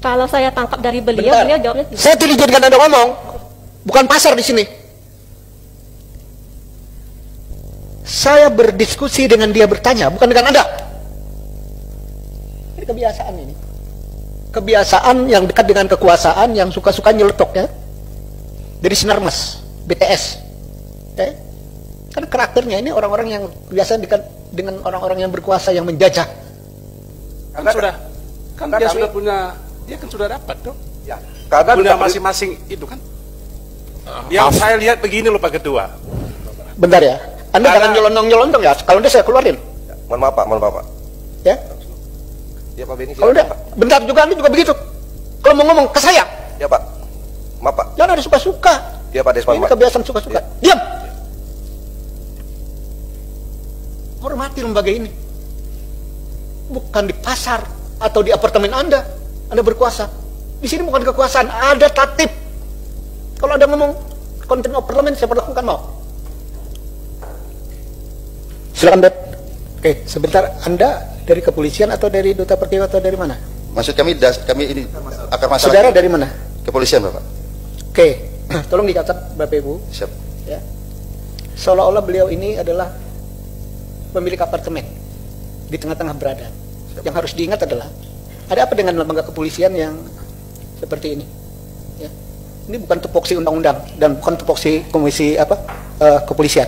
Kalau saya tangkap dari beliau, Bentar. beliau jawabnya tidak. Saya tidak dijadikan Anda ngomong, bukan pasar di sini. Saya berdiskusi dengan dia bertanya, bukan dengan Anda. Ini kebiasaan ini. Kebiasaan yang dekat dengan kekuasaan, yang suka-suka nyeletok ya. Dari Sinarmas, BTS. Kan karakternya ini orang-orang yang biasa dekat dengan orang-orang yang berkuasa, yang menjajah. Kan sudah, kan dia sudah punya, dia kan sudah dapat tuh. Ya, Punya masing-masing itu kan. Yang saya lihat begini loh Pak Ketua. Bentar ya. Anda jangan nyelonong-nyelonong ya. Kalau Anda saya keluarin. mohon maaf Pak. Ya. Ya Pak Beni. Kalau enggak, bentar juga Anda juga begitu. Kalau mau ngomong ke saya, Ya Pak. Maaf Pak. jangan ada suka-suka. Ya Pak Desmond. Ini Pak. kebiasaan suka-suka. Diam. Hormati lembaga ini. Bukan di pasar atau di apartemen Anda berkuasa. Di sini bukan kekuasaan, ada tatip. Kalau Anda ngomong konten of parliament, saya perlakukan mau. Silakan, Beb. Oke, sebentar. Anda dari kepolisian atau dari Duta Pertiwi atau dari mana? Maksud kami ini akar masalah. Saudara dari mana? Kepolisian, Bapak. Oke, tolong dicatat Bapak Ibu. Siap. Ya. Seolah-olah beliau ini adalah pemilik apartemen di tengah-tengah berada. Yang harus diingat adalah ada apa dengan lembaga kepolisian yang seperti ini? Ya. Ini bukan tupoksi undang-undang dan bukan tupoksi komisi kepolisian.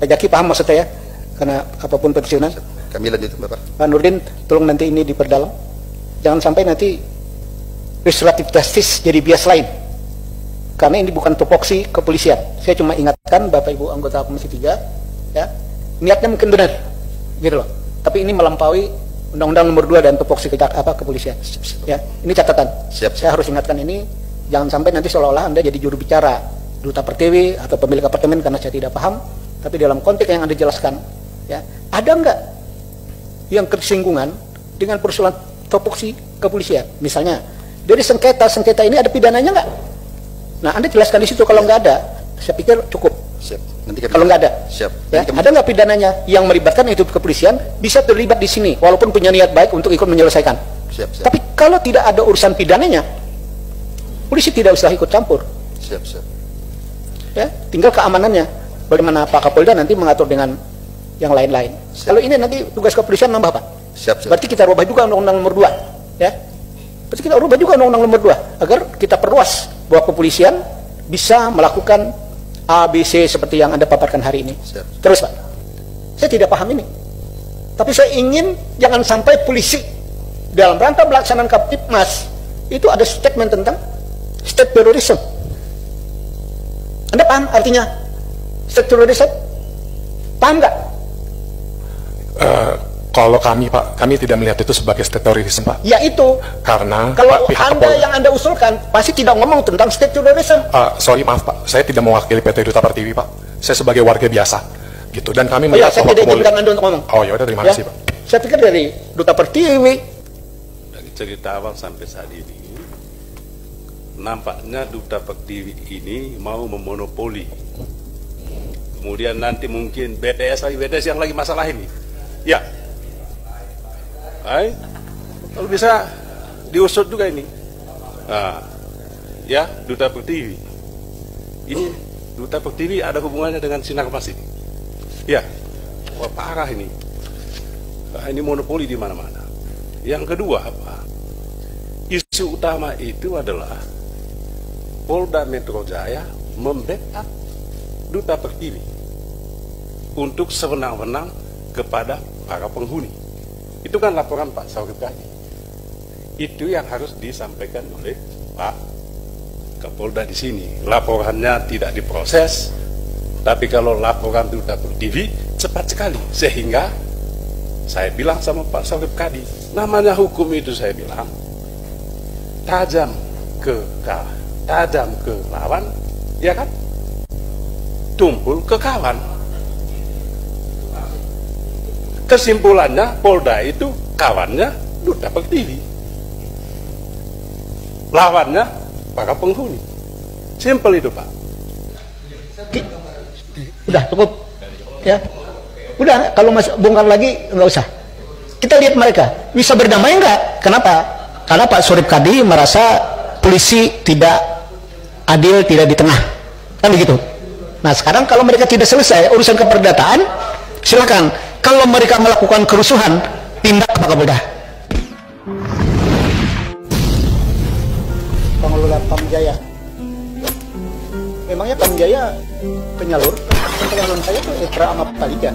Pak Jaki paham maksud saya? Karena apapun pensiunan. Kami lanjut, Bapak. Pak Nurdin, tolong nanti ini diperdalam. Jangan sampai nanti restoratif justice jadi bias lain. Karena ini bukan tupoksi kepolisian. Saya cuma ingatkan Bapak Ibu anggota Komisi 3, ya. Niatnya mungkin benar, gitu loh. Tapi ini melampaui Undang-Undang Nomor 2 dan tupoksi kepolisian. Ya, ini catatan. Siap. Saya harus ingatkan ini, jangan sampai nanti seolah-olah Anda jadi juru bicara Duta Pertiwi atau pemilik apartemen karena saya tidak paham. Tapi dalam konteks yang Anda jelaskan, ya, ada nggak yang ketersinggungan dengan persoalan tupoksi kepolisian? Misalnya, dari sengketa ini ada pidananya nggak? Nah, Anda jelaskan di situ. Kalau nggak ada, saya pikir cukup. Siap. Nanti kami Kalau nggak ada, siap. ya, ada nggak pidananya yang melibatkan itu kepolisian bisa terlibat di sini, walaupun punya niat baik untuk ikut menyelesaikan. Siap. Tapi kalau tidak ada urusan pidananya, polisi tidak usah ikut campur. Siap. Ya, tinggal keamanannya. Bagaimana Pak Kapolda nanti mengatur dengan yang lain-lain. Kalau ini nanti tugas kepolisian nambah Pak. Siap. Berarti kita rubah juga Undang-Undang Nomor 2, ya. Berarti kita rubah juga Undang-Undang Nomor 2 agar kita perluas bahwa kepolisian bisa melakukan A, B, C seperti yang Anda paparkan hari ini. Siap. Terus Pak, saya tidak paham ini. Tapi saya ingin jangan sampai polisi dalam rangka pelaksanaan Kaptipmas itu ada statement tentang state terrorism. Anda paham artinya state terrorism? Paham nggak? Kalau kami Pak, kami tidak melihat itu sebagai state terrorism Pak. Ya itu. Karena kalau pihak Anda yang Anda usulkan pasti tidak ngomong tentang state terrorism. sorry maaf Pak, saya tidak mewakili PT Duta Pertiwi Pak. Saya sebagai warga biasa gitu, dan kami Oh ya, melihat saya tidak izinkan Anda untuk ngomong. Oh ya udah, terima kasih Pak. Saya pikir dari Duta Pertiwi. Dari cerita awal sampai saat ini, nampaknya Duta Pertiwi ini mau memonopoli. Kemudian nanti mungkin BTS yang lagi masalah ini. Ya. Kalau bisa diusut juga ini. Nah, ya, Duta Pertiwi. Ini Duta Pertiwi ada hubungannya dengan Sinarmas ini. Ya, wah parah ini. Nah, ini monopoli di mana-mana. Yang kedua apa? Isu utama itu adalah Polda Metro Jaya membackup Duta Pertiwi untuk sewenang-wenang kepada para penghuni. Itu kan laporan Pak Saurip tadi. Itu yang harus disampaikan oleh Pak Kapolda di sini. Laporannya tidak diproses, tapi kalau laporan Duta Pertiwi cepat sekali. Sehingga saya bilang sama Pak Saurip tadi, namanya hukum itu saya bilang tajam ke lawan, ya kan? Tumpul ke kawan. Kesimpulannya Polda itu kawannya Duta Pertiwi, lawannya para penghuni. Simpel itu Pak. Udah cukup, ya. Udah, kalau masih bongkar lagi nggak usah. Kita lihat mereka bisa berdamai nggak? Kenapa? karena Pak Surip Kadi merasa polisi tidak adil, tidak di tengah, kan begitu. Nah sekarang kalau mereka tidak selesai urusan keperdataan, silakan. Kalau mereka melakukan kerusuhan, tindak ke Kapolda. Pengelola Pamjaya, memangnya Pamjaya penyalur? Penyaluran saya itu Ekra sama Palika.